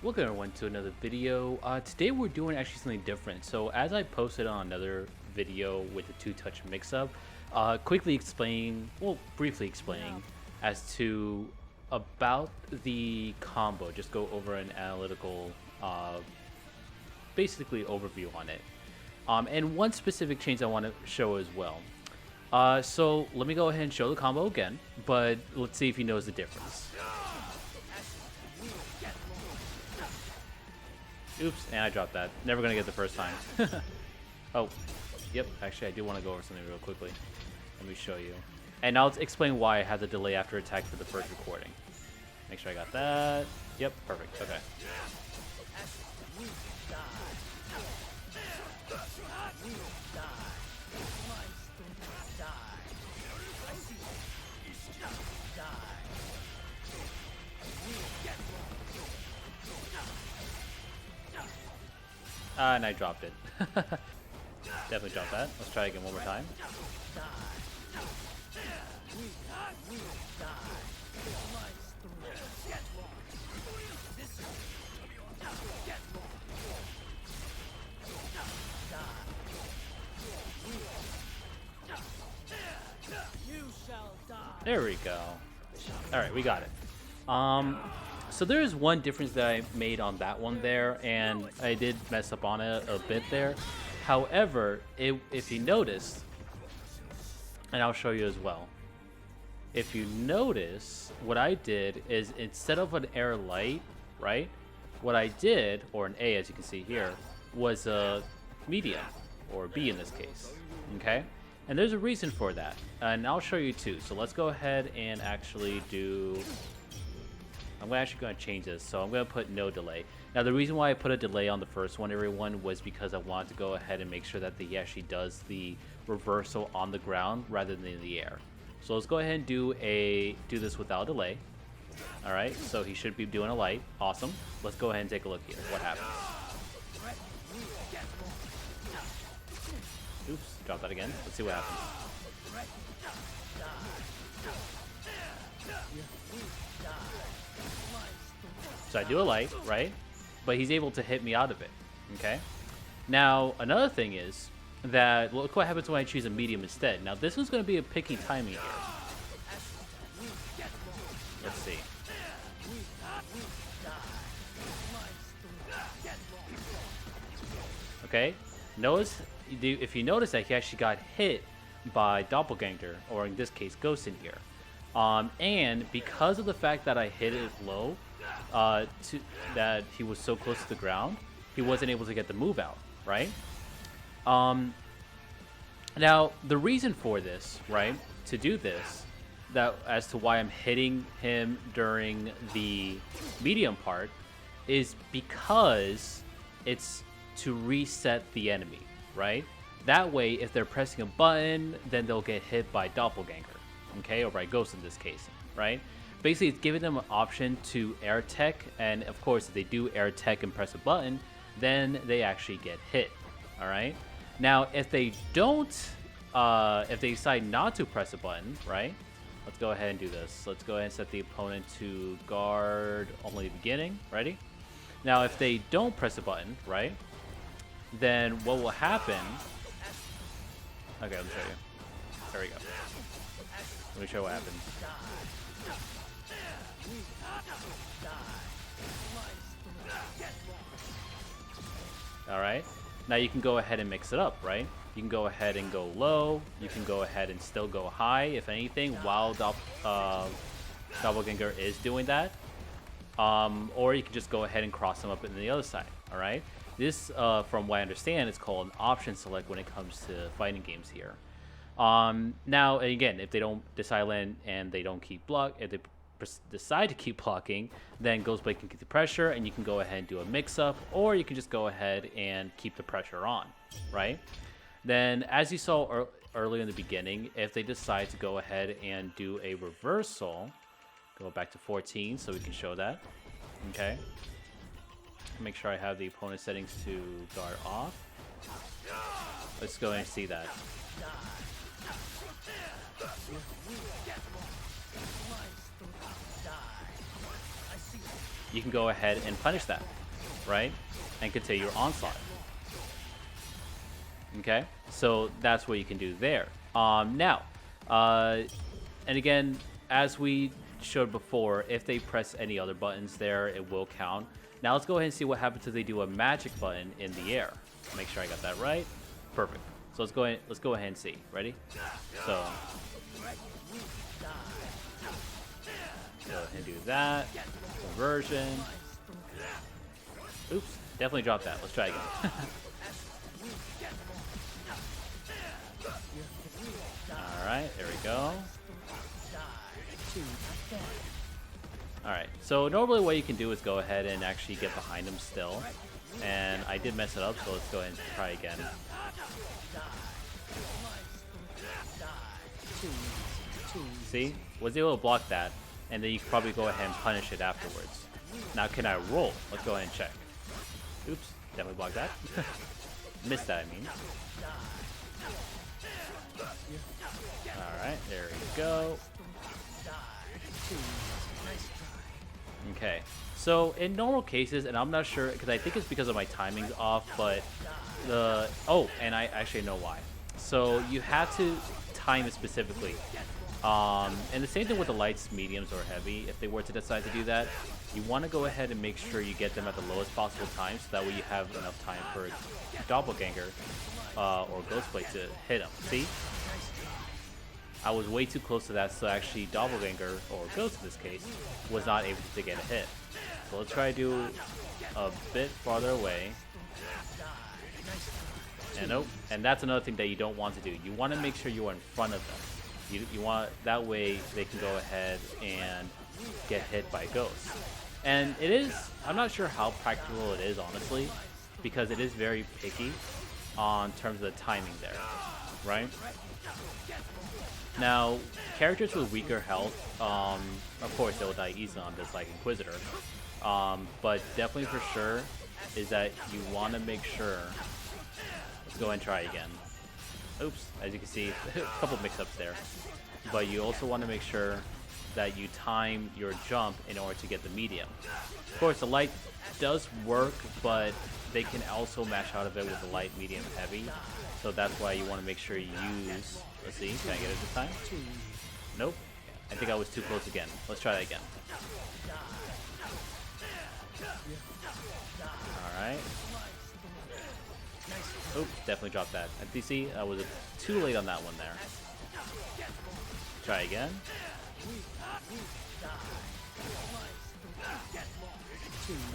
Welcome everyone to another video. Today we're doing actually something different. So as I posted on another video with the Two Touch Mixup, briefly explaining as to about the combo. Just go over an analytical, basically overview on it. And one specific change I want to show as well. So let me go ahead and show the combo again, but let's see if he knows the difference. Oops, and I dropped that. Never gonna get the first time. Oh, yep, actually I do want to go over something real quickly. Let me show you. And I'll explain why I had the delay after attack for the first recording. Make sure I got that. Yep, perfect, okay. And I dropped it. Definitely dropped that. Let's try again one more time. There we go. Alright, we got it. So there is one difference that I made on that one there, and I did mess up on it a bit there. However, if you notice, and I'll show you as well, if you notice, what I did is instead of an air light, right, what I did, or an A as you can see here, was a medium, or B in this case, okay? And there's a reason for that, and I'll show you too. So let's go ahead and actually do... I'm actually going to change this, so I'm going to put no delay. Now, the reason why I put a delay on the first one, everyone, was because I wanted to go ahead and make sure that he actually does the reversal on the ground rather than in the air. So let's go ahead and do this without delay. All right, so he should be doing a light. Awesome. Let's go ahead and take a look here. What happens? Oops, drop that again. Let's see what happens. So I do a light, right? But he's able to hit me out of it, okay? Now, another thing is that, look what happens when I choose a medium instead. Now, this one's going to be a picky timing here. Let's see. Okay, notice, if you notice that he actually got hit by Doppelganger, or in this case, Ghost in here. And because of the fact that I hit it low, that he was so close to the ground, he wasn't able to get the move out, right? Now, the reason for this, right, to do this, that as to why I'm hitting him during the medium part, is because it's to reset the enemy, right? That way, if they're pressing a button, then they'll get hit by Doppelganger, okay, or by Ghost in this case, right? Basically, it's giving them an option to air tech, and of course, if they do air tech and press a button, then they actually get hit. All right. Now, if they don't, if they decide not to press a button, right? Let's go ahead and do this. Let's go ahead and set the opponent to guard only the beginning. Ready? Now, if they don't press a button, right? Then what will happen? Okay, let me show you. There we go. Let me show you what happens. Alright, now you can go ahead and mix it up, right? You can go ahead and go low, you can go ahead and still go high, if anything, while Doppelganger is doing that. Or you can just go ahead and cross them up in the other side, alright? This, from what I understand, is called an option select when it comes to fighting games here. Now, again, if they don't decide land and they don't keep if they decide to keep blocking, then Ghostblade can get the pressure and you can go ahead and do a mix-up, or you can just go ahead and keep the pressure on, right? Then, as you saw earlier in the beginning, if they decide to go ahead and do a reversal, go back to 14 so we can show that, okay? Make sure I have the opponent settings to guard off. Let's go ahead and see that. you can go ahead and punish that, right? And continue your onslaught. Okay, so that's what you can do there. Now, and again, as we showed before, if they press any other buttons there, it will count. Now let's go ahead and see what happens if they do a magic button in the air. Make sure I got that right. Perfect. So let's go ahead and see. Ready? So go ahead and do that. Conversion. Oops, definitely dropped that. Let's try again. Alright, there we go. Alright, so normally what you can do is go ahead and actually get behind him still. And I did mess it up, so let's go ahead and try again. See? Was able to block that, and then you can probably go ahead and punish it afterwards. Now can I roll? Let's go ahead and check. Oops, definitely blocked that. Missed that, I mean. Alright, there we go. Okay, so in normal cases, and I'm not sure, because I think it's because of my timing's off, but and I actually know why. So you have to time it specifically. And the same thing with the lights, mediums, or heavy. If they were to decide to do that, you want to go ahead and make sure you get them at the lowest possible time, so that way you have enough time for Doppelganger or Ghostblade to hit them. See? I was way too close to that, so actually Doppelganger, or Ghost in this case, was not able to get a hit. So let's try to do a bit farther away. And nope. And that's another thing that you don't want to do. You want to make sure you're in front of them. You want, that way they can go ahead and get hit by ghosts. And it is, I'm not sure how practical it is, honestly, because it is very picky on terms of the timing there, right? Now, characters with weaker health, of course they will die easily on this, like Inquisitor. But definitely for sure is that you want to make sure. Let's go ahead and try again. Oops, as you can see, a couple mix-ups there. But you also want to make sure that you time your jump in order to get the medium. Of course, the light does work, but they can also mash out of it with the light, medium, heavy. So that's why you want to make sure you use... Let's see, can I get it this time? Nope. I think I was too close again. Let's try that again. Alright. Oops, definitely dropped that. And you see, I was too late on that one there. Try again.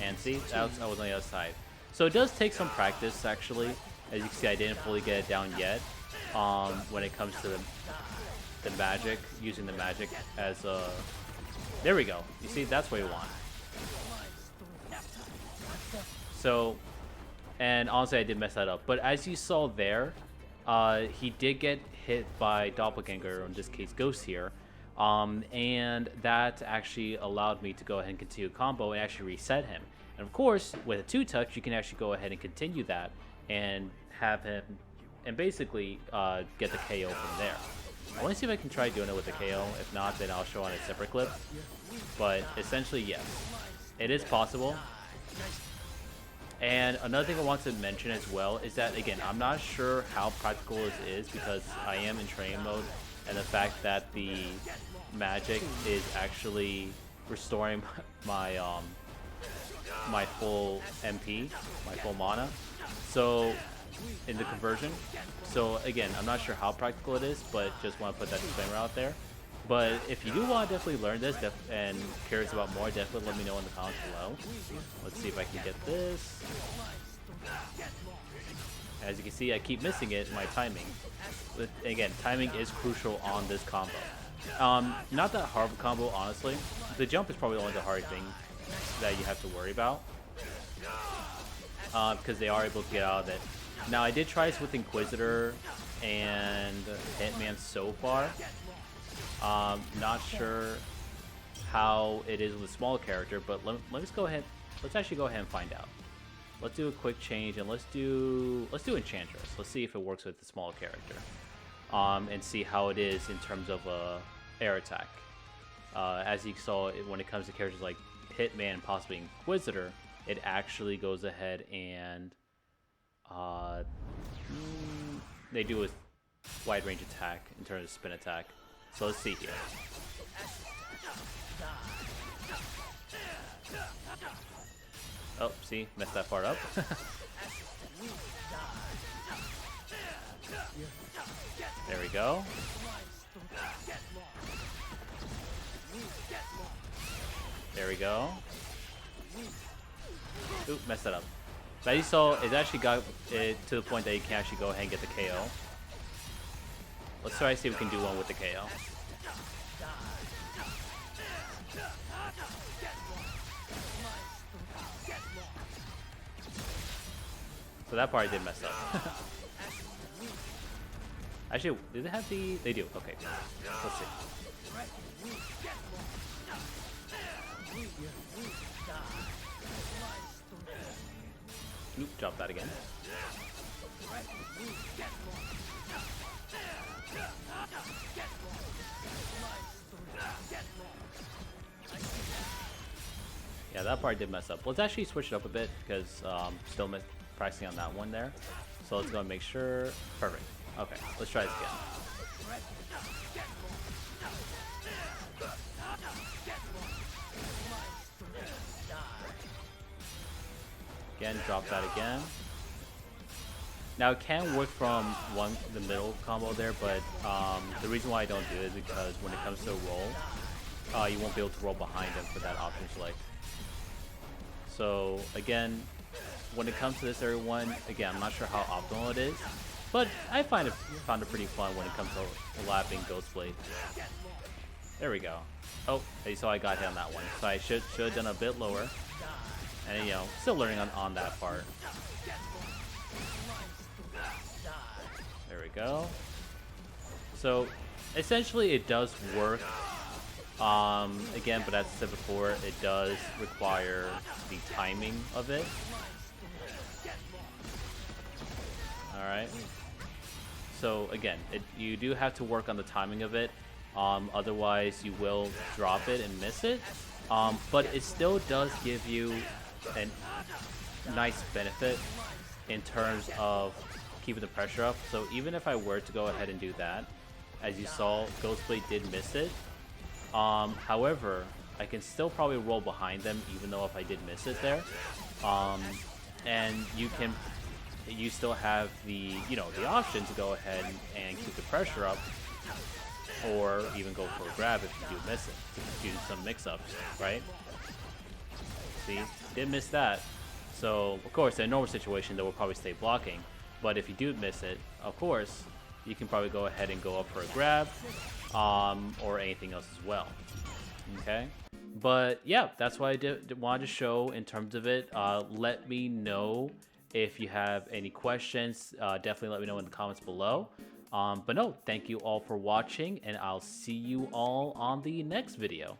And see, I was on the other side. So it does take some practice, actually. As you can see, I didn't fully get it down yet. When it comes to the magic, using the magic as a... There we go. You see, that's what you want. So, and honestly, I did mess that up. But as you saw there, he did get hit by Doppelganger, or in this case, Ghost here. And that actually allowed me to go ahead and continue a combo and actually reset him. And of course, with a 2-touch, you can actually go ahead and continue that and have him, and basically get the KO from there. I want to see if I can try doing it with the KO. If not, then I'll show on a separate clip. But essentially, yes, it is possible. And another thing I want to mention as well is that, again, I'm not sure how practical this is because I am in training mode, and the fact that the magic is actually restoring my my full MP, my full mana. So in the conversion. So again, I'm not sure how practical it is, but just want to put that disclaimer out there. But if you do want to definitely learn this and curious about more, definitely let me know in the comments below. Let's see if I can get this. As you can see, I keep missing it, my timing. But again, timing is crucial on this combo. Not that hard of a combo, honestly. The jump is probably only the hard thing that you have to worry about. Because they are able to get out of it. Now, I did try this with Inquisitor and Hitman so far. Not sure how it is with a small character, but let's go ahead. Let's actually go ahead and find out. Let's do a quick change and let's do Enchantress. Let's see if it works with the small character, and see how it is in terms of air attack. As you saw, when it comes to characters like Hitman and possibly Inquisitor, it actually goes ahead and they do a wide range attack in terms of spin attack. So let's see here. Oh, see, messed that part up. There we go. There we go. Oop, messed that up. But you saw, it actually got it to the point that you can actually go ahead and get the KO. Let's try to see if we can do one with the KO. So that part I did mess up. Actually, do they have the... They do. Okay. Let's see. Oop, drop that again. Yeah, that part did mess up. Let's actually switch it up a bit because still practicing on that one there. So let's go and make sure. Perfect. Okay, let's try this again. Again, drop that again. Now it can work from the middle combo there, but the reason why I don't do it is because when it comes to a roll, you won't be able to roll behind them for that option select. So again, when it comes to this area one, again, I'm not sure how optimal it is, but I found it pretty fun when it comes to lapping Ghostblade. There we go. Oh, you saw I got hit on that one, so I should have done a bit lower. And you know, still learning on that part. There we go. So essentially it does work. Again, but as I said before, it does require the timing of it. Alright. So again, you do have to work on the timing of it. Otherwise you will drop it and miss it. But it still does give you a nice benefit in terms of keeping the pressure up. So even if I were to go ahead and do that, as you saw, Ghostblade did miss it. However, I can still probably roll behind them even though if I did miss it there. And you still have the option to go ahead and keep the pressure up, or even go for a grab if you do miss it, to do some mix-ups, right? See, did miss that. So of course in a normal situation they will probably stay blocking, but if you do miss it, of course you can probably go ahead and go up for a grab, or anything else as well. Okay, but yeah, that's what I wanted to show in terms of it. Let me know if you have any questions. Definitely let me know in the comments below. But no, thank you all for watching, and I'll see you all on the next video.